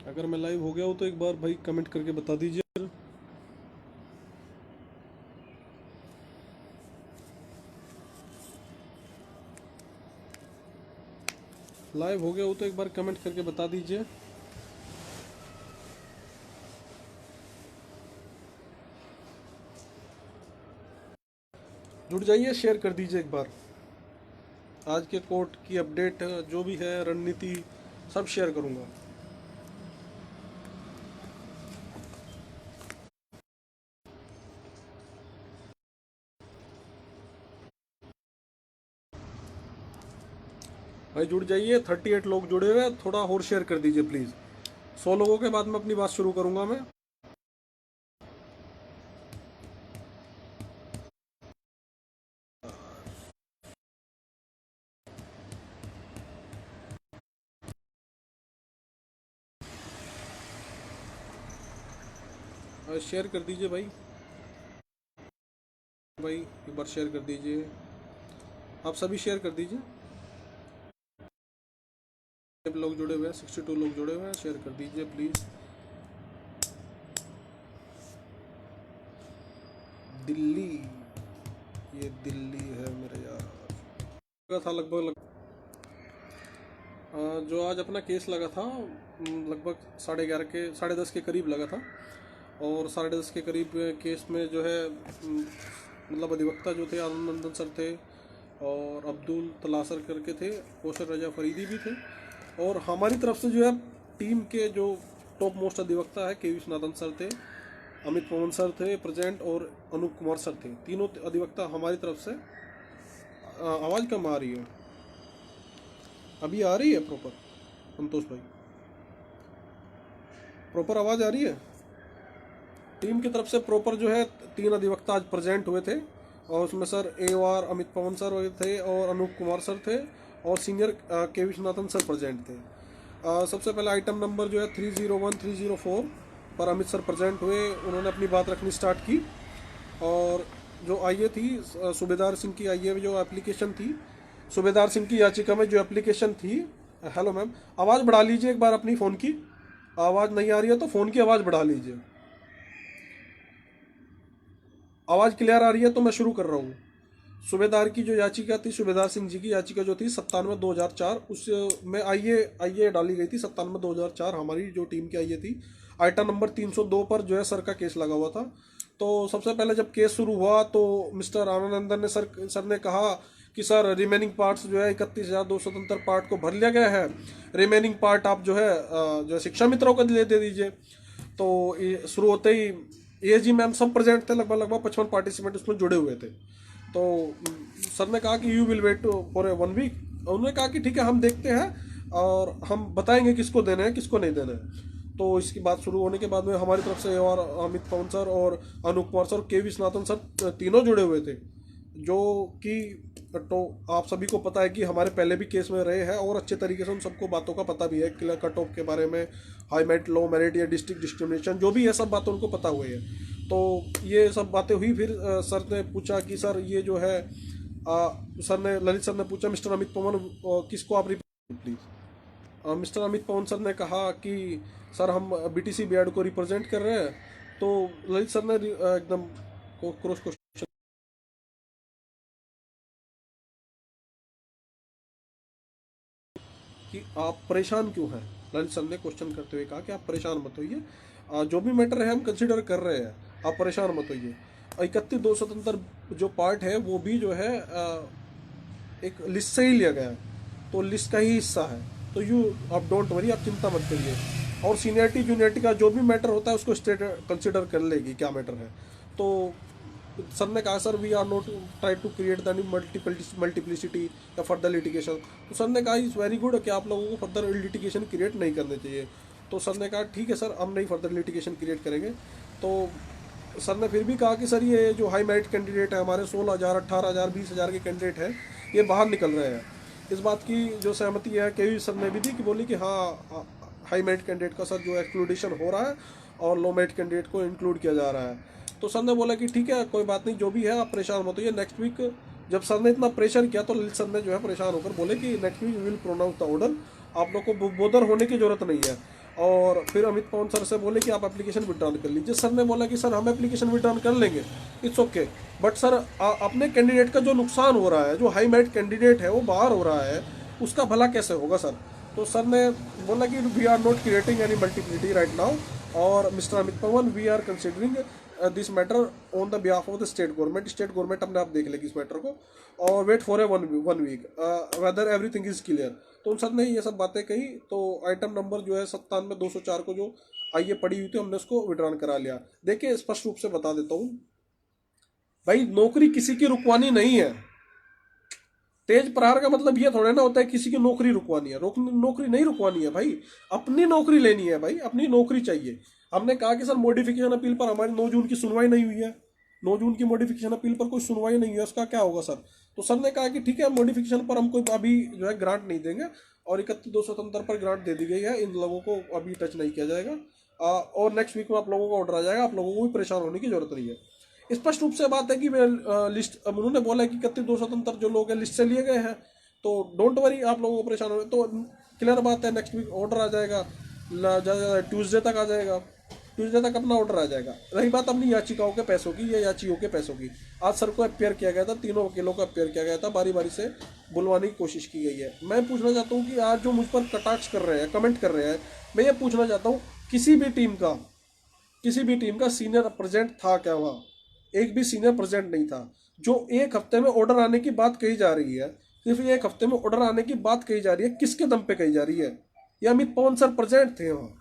अगर मैं लाइव हो गया हूँ तो एक बार भाई कमेंट करके बता दीजिए। लाइव हो गया हूँ तो एक बार कमेंट करके बता दीजिए। जुड़ जाइए, शेयर कर दीजिए एक बार। आज के कोर्ट की अपडेट जो भी है, रणनीति सब शेयर करूँगा। भाई जुड़ जाइए, 38 लोग जुड़े हुए हैं, थोड़ा और शेयर कर दीजिए प्लीज़। 100 लोगों के बाद में अपनी बात शुरू करूँगा मैं। शेयर कर दीजिए भाई। भाई एक बार शेयर कर दीजिए, आप सभी शेयर कर दीजिए। लोग जुड़े हुए हैं, 62 लोग जुड़े हुए हैं, शेयर कर दीजिए प्लीज़। दिल्ली, ये दिल्ली है मेरे यार। था लगभग जो आज अपना केस लगा था लगभग 11:30 के करीब लगा था। और 10:30 के करीब केस में जो है मतलब अधिवक्ता जो थे आनंद नंदन सर थे, और अब्दुल तलासर करके थे, कौशल रजा फरीदी भी थे, और हमारी तरफ से जो है टीम के जो टॉप मोस्ट अधिवक्ता है के विश्वनाथन सर थे, अमित पवन सर थे प्रेजेंट, और अनूप कुमार सर थे। तीनों अधिवक्ता हमारी तरफ से। आवाज़ कम आ रही है, अभी आ रही है प्रॉपर? संतोष भाई, प्रॉपर आवाज़ आ रही है? टीम की तरफ से प्रॉपर जो है 3 अधिवक्ता आज प्रेजेंट हुए थे, और उसमें सर AOR अमित पवन सर थे, और अनूप कुमार सर थे, और सीनियर के विश्वनाथन सर प्रेजेंट थे। सबसे पहले आइटम नंबर जो है 301 304 पर अमित सर प्रेजेंट हुए, उन्होंने अपनी बात रखनी स्टार्ट की। और जो आईए थी सूबेदार सिंह की, आईए जो एप्लीकेशन थी, सूबेदार सिंह की याचिका में जो एप्लीकेशन थी। हेलो मैम, आवाज़ बढ़ा लीजिए एक बार अपनी फ़ोन की। आवाज़ नहीं आ रही है तो फ़ोन की आवाज़ बढ़ा लीजिए। आवाज़ क्लियर आ रही है तो मैं शुरू कर रहा हूँ। सूबेदार की जो याचिका थी, सूबेदार सिंह जी की याचिका जो थी 97/2004, उसमें आईए आईए डाली गई थी 97/2004, हमारी जो टीम की आईए थी। आइटम नंबर 302 पर जो है सर का केस लगा हुआ था। तो सबसे पहले जब केस शुरू हुआ तो मिस्टर आनंदनंदन ने सर ने कहा कि सर रिमेनिंग पार्ट्स जो है 31,277 पार्ट को भर लिया गया है, रिमेनिंग पार्ट आप जो है शिक्षा मित्रों को दे दीजिए। तो शुरू होते ही AG मैम सब प्रेजेंट थे, लगभग लगभग 55 पार्टिसिपेंट उसमें जुड़े हुए थे। तो सर ने कहा कि you will wait for 1 week. उन्होंने कहा कि ठीक है, हम देखते हैं और हम बताएंगे किसको देने हैं किसको नहीं देने हैं। तो इसकी बात शुरू होने के बाद में हमारी तरफ से और अमित पवन सर और अनूप कुमार सर और के विश्वनाथन सर तीनों जुड़े हुए थे, जो कि तो आप सभी को पता है कि हमारे पहले भी केस में रहे हैं, और अच्छे तरीके से उन सबको बातों का पता भी है, क्लियर कट ऑफ के बारे में, हाई मेरिट लो मेरिट या डिस्ट्रिक्ट डिस्क्रिमिनेशन जो भी है सब बातें उनको पता हुई है। तो ये सब बातें हुई, फिर सर ने पूछा कि सर ये जो है ललित सर ने पूछा मिस्टर अमित पवन किसको आप represent please. Mister Amit Pawan sir ने कहा कि सर हम BTC BED को रिप्रेजेंट कर रहे हैं। तो ललित सर ने एकदम क्रॉस क्वेश्चन कि आप परेशान क्यों हैं। ललित सर ने क्वेश्चन करते हुए कहा कि आप परेशान मत होइए, जो भी मैटर है हम कंसिडर कर रहे हैं, आप परेशान मत होइए। 31,277 जो पार्ट है वो भी जो है एक लिस्ट से ही लिया गया है, तो लिस्ट का ही हिस्सा है। तो आप डोंट वरी, आप चिंता मत करिए। और सीनियरिटी जूनियरिटी का जो भी मैटर होता है उसको स्टेट कंसिडर कर लेगी क्या मैटर है। तो सर ने कहा sir we are not try to create the multiplicity या फर्दर लिटिगेशन। तो सर ने कहा इज़ वेरी गुड कि आप लोगों को फर्दर लिटिगेशन क्रिएट नहीं करने चाहिए। तो सर ने कहा ठीक है सर, हम नहीं फर्दर लिटिगेशन क्रिएट करेंगे। तो सर ने फिर भी कहा कि सर ये जो हाई मेरिट कैंडिडेट है हमारे 16,000 18,000 20,000 के कैंडिडेट हैं, ये बाहर निकल रहे हैं। इस बात की जो सहमति है के सर ने भी दी कि बोली कि हाँ हाई मेरिट कैंडिडेट का सर जो एक्सक्लूडेशन हो रहा है और लो मेरिट कैंडिडेट को इंक्लूड किया जा रहा है। तो सर ने बोला कि ठीक है कोई बात नहीं, जो भी है आप परेशान मत होइए। नेक्स्ट वीक जब सर ने इतना प्रेशर किया तो ललित सर ने जो है परेशान होकर बोले कि next week will pronounce the order, आप लोग को बोदर होने की जरूरत नहीं है। और फिर अमित पवन सर से बोले कि आप एप्लीकेशन विड्रॉल कर लीजिए। सर ने बोला कि सर हम एप्लीकेशन विड्रॉल कर लेंगे, इट्स ओके, बट सर अपने कैंडिडेट का जो नुकसान हो रहा है, जो हाई मेरिट कैंडिडेट है वो बाहर हो रहा है, उसका भला कैसे होगा सर। तो सर ने बोला कि we are not creating any multiplicity right now, और mister Amit Pawan we are considering this matter on the behalf of the state government. State government अपने आप देख लेगी इस मैटर को, और wait for a one week whether everything is clear. तो उन सर ने ये सब बातें कही। तो आइटम नंबर जो है 97-204 को जो आइए पड़ी हुई थी, हमने उसको विड्रॉन करा लिया। देखिए स्पष्ट रूप से बता देता हूँ भाई, नौकरी किसी की रुकवानी नहीं है। तेज प्रहार का मतलब ये थोड़ा ना होता है किसी की नौकरी रुकवानी है, नौकरी नहीं रुकवानी है भाई, अपनी नौकरी लेनी है भाई, अपनी नौकरी चाहिए। हमने कहा कि सर मॉडिफिकेशन अपील पर हमारी 9 जून की सुनवाई नहीं हुई है, 9 जून की मॉडिफिकेशन अपील पर कोई सुनवाई नहीं हुई है, उसका क्या होगा सर। तो सर ने कहा कि ठीक है, मॉडिफिकेशन पर हम कोई अभी जो है ग्रांट नहीं देंगे, और 31/2 पर ग्रांट दे दी गई है, इन लोगों को अभी टच नहीं किया जाएगा, और नेक्स्ट वीक में आप लोगों को ऑर्डर आ जाएगा, आप लोगों को भी परेशान होने की जरूरत नहीं है। स्पष्ट रूप से बात है कि मैं लिस्ट, उन्होंने बोला कि 31/2 जो लोग हैं लिस्ट से लिए गए हैं, तो डोंट वरी, आप लोगों को परेशान हो। तो क्लियर बात है, नेक्स्ट वीक ऑर्डर आ जाएगा, ट्यूसडे तक आ जाएगा, ट्यूसडे तक अपना ऑर्डर आ जाएगा। रही बात अपनी याचिकाओं के पैसों की या याचियों के पैसों की, आज सर को अपेयर किया गया था, तीनों वकीलों को अपेयर किया गया था, बारी बारी से बुलवाने की कोशिश की गई है। मैं पूछना चाहता हूँ कि आज जो मुझ पर कटाक्ष कर रहे हैं, कमेंट कर रहे हैं, मैं ये पूछना चाहता हूँ किसी भी टीम का सीनियर प्रेजेंट था क्या वहाँ? एक भी सीनियर प्रेजेंट नहीं था। जो एक हफ्ते में ऑर्डर आने की बात कही जा रही है, सिर्फ एक हफ्ते में ऑर्डर आने की बात कही जा रही है, किसके दम पे कही जा रही है? ये अमित पवन सर प्रेजेंट थे वहाँ,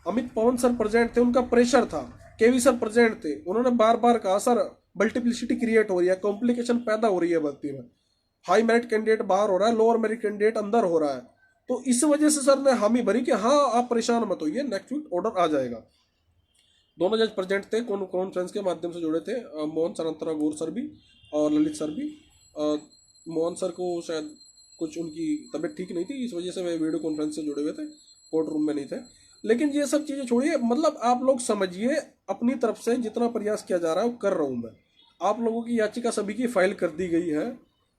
अमित पवन सर प्रेजेंट थे, उनका प्रेशर था, केवी सर प्रेजेंट थे, उन्होंने बार बार कहा सर मल्टीप्लिसिटी क्रिएट हो रही है, कॉम्प्लिकेशन पैदा हो रही है भर्ती में, हाई मेरिट कैंडिडेट बाहर हो रहा है, लोअर मेरिट कैंडिडेट अंदर हो रहा है। तो इस वजह से सर ने हामी भरी कि हाँ आप परेशान मत होइए, नेक्स्ट वीक ऑर्डर आ जाएगा। दोनों जज प्रेजेंट थे, कॉन्फ्रेंस के माध्यम से जुड़े थे, मोहन सरंतरा गौर सर भी और ललित सर भी। मोहन सर को शायद कुछ उनकी तबीयत ठीक नहीं थी, इस वजह से वे वीडियो कॉन्फ्रेंस से जुड़े हुए थे, कोर्ट रूम में नहीं थे। लेकिन ये सब चीज़ें छोड़िए, मतलब आप लोग समझिए, अपनी तरफ से जितना प्रयास किया जा रहा है वो कर रहा हूँ मैं। आप लोगों की याचिका सभी की फाइल कर दी गई है,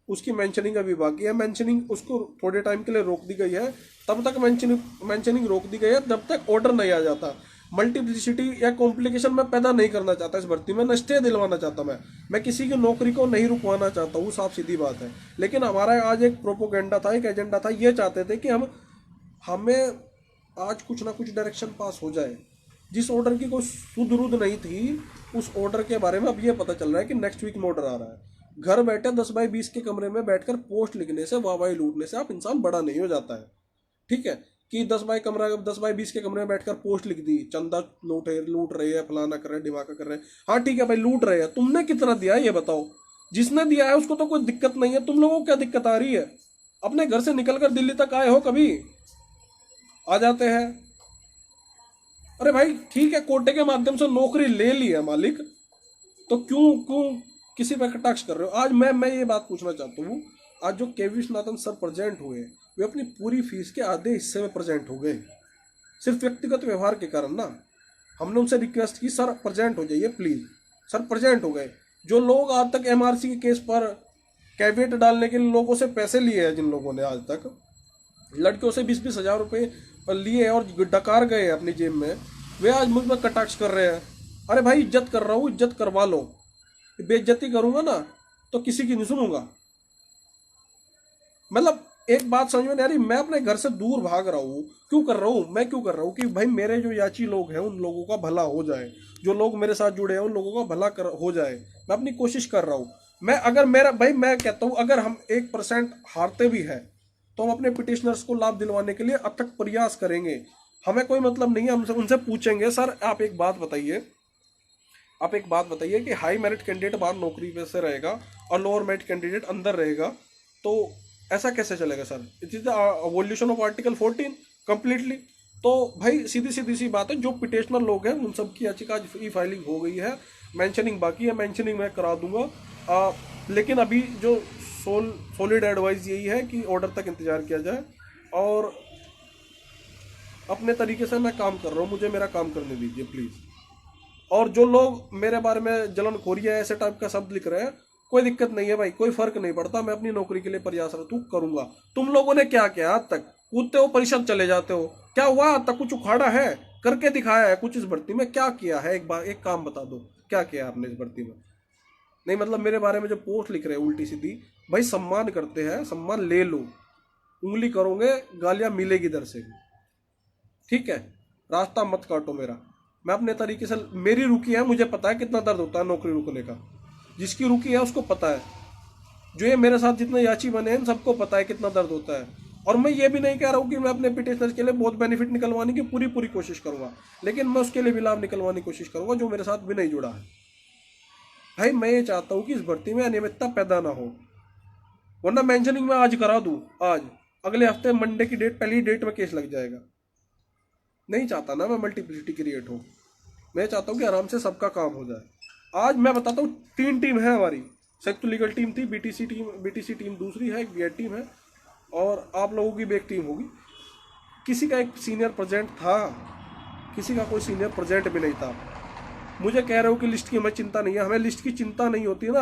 उसकी मेंशनिंग अभी बाकी है, मेंशनिंग उसको थोड़े टाइम के लिए रोक दी गई है, तब तक मेंशनिंग रोक दी गई है जब तक ऑर्डर नहीं आ जाता। मल्टीप्लिसिटी या कॉम्प्लिकेशन मैं पैदा नहीं करना चाहता इस भर्ती में, न स्टे दिलवाना चाहता मैं किसी की नौकरी को नहीं रुकवाना चाहता हूँ, साफ सीधी बात है। लेकिन हमारा आज एक प्रोपोगेंडा था, एक एजेंडा था, ये चाहते थे कि हमें आज कुछ ना कुछ डायरेक्शन पास हो जाए। जिस ऑर्डर की कोई सुध रुध नहीं थी, उस ऑर्डर के बारे में अब ये पता चल रहा है कि नेक्स्ट वीक में ऑर्डर आ रहा है। घर बैठे 10x20 के कमरे में बैठकर पोस्ट लिखने से, वाहवाही लूटने से आप इंसान बड़ा नहीं हो जाता है। ठीक है कि 10x20 के कमरे में बैठकर पोस्ट लिख दी, चंदा लूट रहे हैं, फलाना कर रहे हैं, ढिमाका कर रहे हैं, हाँ ठीक है भाई लूट रहे हैं, तुमने कितना दिया है ये बताओ। जिसने दिया है उसको तो कोई दिक्कत नहीं है, तुम लोगों को क्या दिक्कत आ रही है? अपने घर से निकलकर दिल्ली तक आए हो, कभी आ जाते हैं। अरे भाई ठीक है, कोटे के माध्यम से नौकरी ले ली है मालिक, तो क्यों क्यों किसी पे कटाक्ष कर रहे हो? आज मैं ये बात पूछना चाहता हूँ, आज जो के विश्वनाथन सर प्रेजेंट हुए, वे अपनी पूरी फीस के आधे हिस्से में प्रेजेंट हो गए, सिर्फ व्यक्तिगत व्यवहार के कारण ना। हमने उनसे रिक्वेस्ट की सर प्रेजेंट हो जाइए प्लीज, सर प्रेजेंट हो गए। जो लोग आज तक एमआरसी के केस पर कैविएट डालने के लिए लोगों से पैसे लिए हैं, जिन लोगों ने आज तक लड़कियों से 20-20 हजार रुपये लिए और डकार गए अपनी जेब में, वे आज मुझ में कटाक्ष कर रहे हैं। अरे भाई इज्जत कर रहा हूँ, इज्जत करवा लो, बेइज्जती करूंगा ना तो किसी की नहीं सुनूंगा। मतलब एक बात समझ में नहीं आ रही, मैं अपने घर से दूर भाग रहा हूँ, क्यों कर रहा हूँ? मैं क्यों कर रहा हूँ कि भाई मेरे जो याची लोग हैं उन लोगों का भला हो जाए, जो लोग मेरे साथ जुड़े हैं उन लोगों का भला हो जाए, मैं अपनी कोशिश कर रहा हूँ। मैं अगर मेरा भाई मैं कहता हूँ अगर हम 1% हारते भी है तो हम अपने पिटिशनर्स को लाभ दिलवाने के लिए अथक प्रयास करेंगे, हमें कोई मतलब नहीं है। हमसे उनसे पूछेंगे सर आप एक बात बताइए कि हाई मेरिट कैंडिडेट बाहर नौकरी पे से रहेगा और लोअर मेरिट कैंडिडेट अंदर रहेगा, तो ऐसा कैसे चलेगा sir? It is the violation of article 14 completely. तो भाई सीधी सी बात है, जो पिटिशनर लोग हैं उन सब की याचिका आज ई फाइलिंग हो गई है, मेंशनिंग बाकी है, मेंशनिंग मैं करा दूंगा। लेकिन अभी जो सॉलिड एडवाइस यही है कि ऑर्डर तक इंतजार किया जाए, और अपने तरीके से मैं काम कर रहा हूँ, मुझे मेरा काम करने दीजिए प्लीज़। और जो लोग मेरे बारे में जलनखोरी है ऐसे टाइप का शब्द लिख रहे हैं, कोई दिक्कत नहीं है भाई, कोई फर्क नहीं पड़ता, मैं अपनी नौकरी के लिए प्रयासरत हूँ, करूंगा। तुम लोगों ने क्या किया आज तक? कूदते हो परिषद चले जाते हो, क्या हुआ? तक कुछ उखाड़ा है, करके दिखाया है कुछ इस भर्ती में? क्या किया है? एक बार एक काम बता दो, क्या किया आपने इस भर्ती में? नहीं मतलब मेरे बारे में जो पोस्ट लिख रहे हैं उल्टी सीधी, भाई सम्मान करते हैं, सम्मान ले लो, उंगली करोगे गालियां मिलेगी इधर से भी, ठीक है? रास्ता मत काटो मेरा। मैं अपने तरीके से, मेरी रुकी है, मुझे पता है कितना दर्द होता है नौकरी रुकने का। जिसकी रुकी है उसको पता है, जो ये मेरे साथ जितने याची बने हैं सबको पता है कितना दर्द होता है। और मैं ये भी नहीं कह रहा हूँ कि मैं अपने पिटिशनर के लिए बहुत बेनिफिट निकलवाने की पूरी पूरी कोशिश करूंगा, लेकिन मैं उसके लिए भी लाभ निकलवाने की कोशिश करूंगा जो मेरे साथ भी नहीं जुड़ा है। भाई मैं ये चाहता हूँ कि इस भर्ती में अनियमितता पैदा ना हो, वरना मेंशनिंग में आज करा दूँ, आज अगले हफ्ते मंडे की डेट, पहली डेट में केस लग जाएगा। नहीं चाहता ना मैं मल्टीप्लिसिटी क्रिएट हो, मैं चाहता हूँ कि आराम से सबका काम हो जाए। आज मैं बताता हूँ, 3 टीम है हमारी। संयुक्त लीगल टीम थी, बीटीसी टीम दूसरी है, एक बीएड टीम है, और आप लोगों की भी एक टीम होगी। किसी का एक सीनियर प्रेजेंट था, किसी का कोई सीनियर प्रेजेंट भी नहीं था। मुझे कह रहे हो कि लिस्ट की हमें चिंता नहीं है, हमें लिस्ट की चिंता नहीं होती ना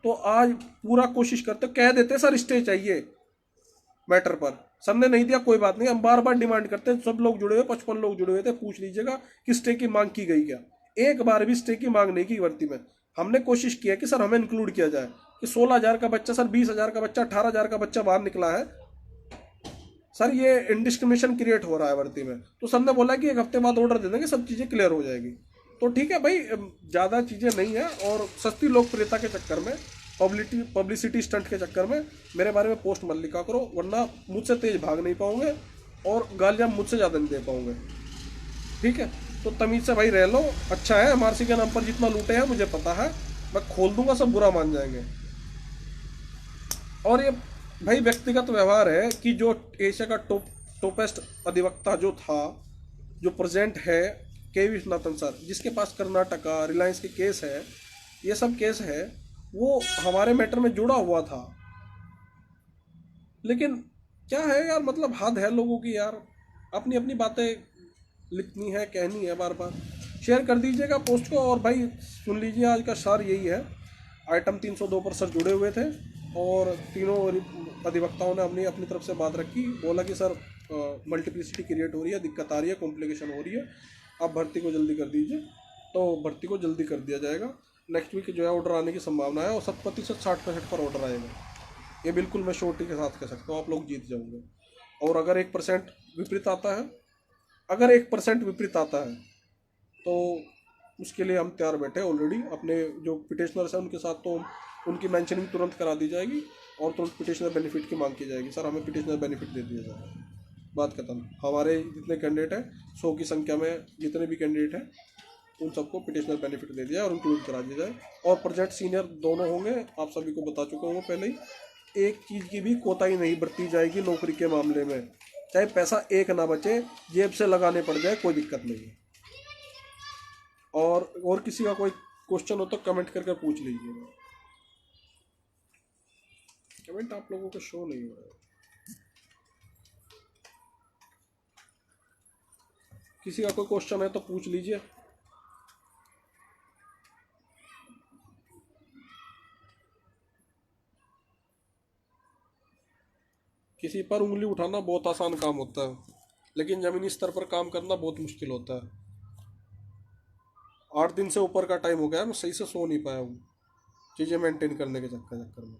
तो आज पूरा कोशिश करते, कह देते सर स्टे चाहिए मैटर पर। सर ने नहीं दिया, कोई बात नहीं, हम बार बार डिमांड करते हैं। सब लोग जुड़े हुए, 55 लोग जुड़े हुए थे, पूछ लीजिएगा कि स्टे की मांग की गई क्या? एक बार भी स्टे की मांग नहीं की भर्ती में। हमने कोशिश की है कि सर हमें इंक्लूड किया जाए कि 16,000 का बच्चा, सर 20,000 का बच्चा, 18,000 का बच्चा बाहर निकला है, सर ये इनडिस्क्रिमिनेशन क्रिएट हो रहा है भर्ती में। तो सर ने बोला कि एक हफ्ते बाद ऑर्डर दे देंगे, सब चीज़ें क्लियर हो जाएगी। तो ठीक है भाई, ज़्यादा चीज़ें नहीं है, और सस्ती लोकप्रियता के चक्कर में, पब्लिसिटी स्टंट के चक्कर में मेरे बारे में पोस्ट मत लिखा करो, वरना मुझसे तेज भाग नहीं पाओगे और गालियाँ मुझसे ज़्यादा नहीं दे पाओगे, ठीक है? तो तमीज़ से भाई रह लो। अच्छा है, एमआरसी के नाम पर जितना लूटे हैं मुझे पता है, मैं खोल दूंगा, सब बुरा मान जाएंगे। और ये भाई व्यक्तिगत व्यवहार है कि जो एशिया का टॉपेस्ट अधिवक्ता जो था, जो प्रेजेंट है, के विश्वनाथन सर, जिसके पास कर्नाटका रिलायंस के केस है, ये सब केस है, वो हमारे मैटर में जुड़ा हुआ था। लेकिन क्या है यार, मतलब हद है लोगों की यार, अपनी अपनी बातें लिखनी है, कहनी है बार बार। शेयर कर दीजिएगा पोस्ट को। और भाई सुन लीजिए, आज का सार यही है, आइटम 302 पर सर जुड़े हुए थे, और तीनों अधिवक्ताओं ने अपनी अपनी तरफ से बात रखी। बोला कि सर मल्टीप्लिसिटी क्रिएट हो रही है, दिक्कत आ रही है, कॉम्प्लिकेशन हो रही है, आप भर्ती को जल्दी कर दीजिए। तो भर्ती को जल्दी कर दिया जाएगा। नेक्स्ट वीक जो है ऑर्डर आने की संभावना है, और 70% 60% पर ऑर्डर आएगा, ये बिल्कुल मैं श्योरिटी के साथ कह सकता हूँ, आप लोग जीत जाओगे। और अगर 1% विपरीत आता है, अगर 1% विपरीत आता है तो उसके लिए हम तैयार बैठे ऑलरेडी। अपने जो पिटिशनर्स हैं उनके साथ तो उनकी मेंशनिंग तुरंत करा दी जाएगी, और तुरंत पिटिशनर बेनिफिट की मांग की जाएगी। सर हमें पिटिशनर बेनिफिट दे दिया जाए, बात खत्म। हमारे जितने कैंडिडेट हैं, 100 की संख्या में जितने भी कैंडिडेट हैं, उन सबको पिटिशनर बेनिफिट दे दिया और इंक्लूड करा दिया जाए। और प्रोजेक्ट सीनियर दोनों होंगे, आप सभी को बता चुका हूँ पहले ही। एक चीज़ की भी कोताही नहीं बरती जाएगी नौकरी के मामले में, चाहे पैसा एक ना बचे, जेब से लगाने पड़ जाए, कोई दिक्कत नहीं है। और किसी का कोई क्वेश्चन हो तो कमेंट करके पूछ लीजिएगा। कमेंट आप लोगों को शो नहीं हो रहा है। किसी का कोई क्वेश्चन है तो पूछ लीजिए। किसी पर उंगली उठाना बहुत आसान काम होता है, लेकिन जमीनी स्तर पर काम करना बहुत मुश्किल होता है। 8 दिन से ऊपर का टाइम हो गया है, मैं सही से सो नहीं पाया हूँ, चीज़ें मेंटेन करने के चक्कर में।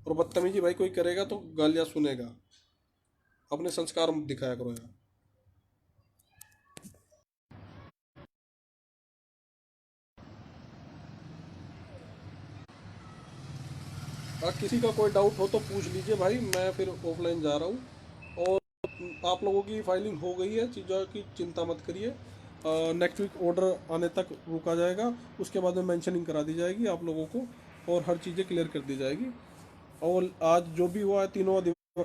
और बदतमीजी भाई कोई करेगा तो गालियाँ सुनेगा, अपने संस्कार मत दिखाया करो यार। किसी का कोई डाउट हो तो पूछ लीजिए भाई, मैं फिर ऑफलाइन जा रहा हूँ। और आप लोगों की फाइलिंग हो गई है, चीज़ों की चिंता मत करिए। नेक्स्ट वीक ऑर्डर आने तक रुका जाएगा, उसके बाद में मेंशनिंग करा दी जाएगी आप लोगों को, और हर चीज़ें क्लियर कर दी जाएगी। और आज जो भी हुआ है, तीनों अधिवक्ता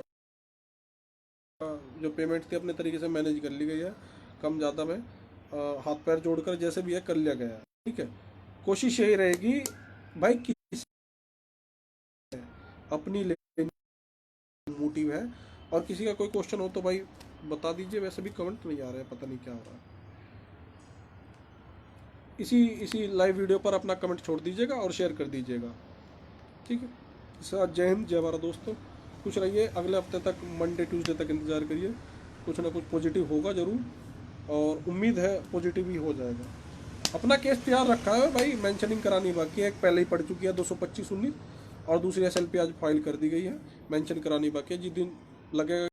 जो पेमेंट थी अपने तरीके से मैनेज कर ली गई है, कम ज़्यादा में हाथ पैर जोड़कर जैसे भी है कर लिया गया है, ठीक है? कोशिश यही रहेगी भाई कि अपनी मोटिव है। और किसी का कोई क्वेश्चन हो तो भाई बता दीजिए, वैसे भी कमेंट नहीं आ रहे हैं, पता नहीं क्या हो रहा है। इसी लाइव वीडियो पर अपना कमेंट छोड़ दीजिएगा और शेयर कर दीजिएगा, ठीक है? इसके साथ जय हिंद, जय भारत दोस्तों, खुश रहिए। अगले हफ्ते तक, मंडे ट्यूसडे तक इंतज़ार करिए। कुछ ना कुछ पॉजिटिव होगा ज़रूर, और उम्मीद है पॉजिटिव ही हो जाएगा। अपना केस तैयार रखा है भाई, मेंशनिंग करानी बाकी है, एक पहले ही पड़ चुकी है 225/19, और दूसरी SLP आज फाइल कर दी गई है, मेंशन करानी बाकी है। जिस दिन लगेगा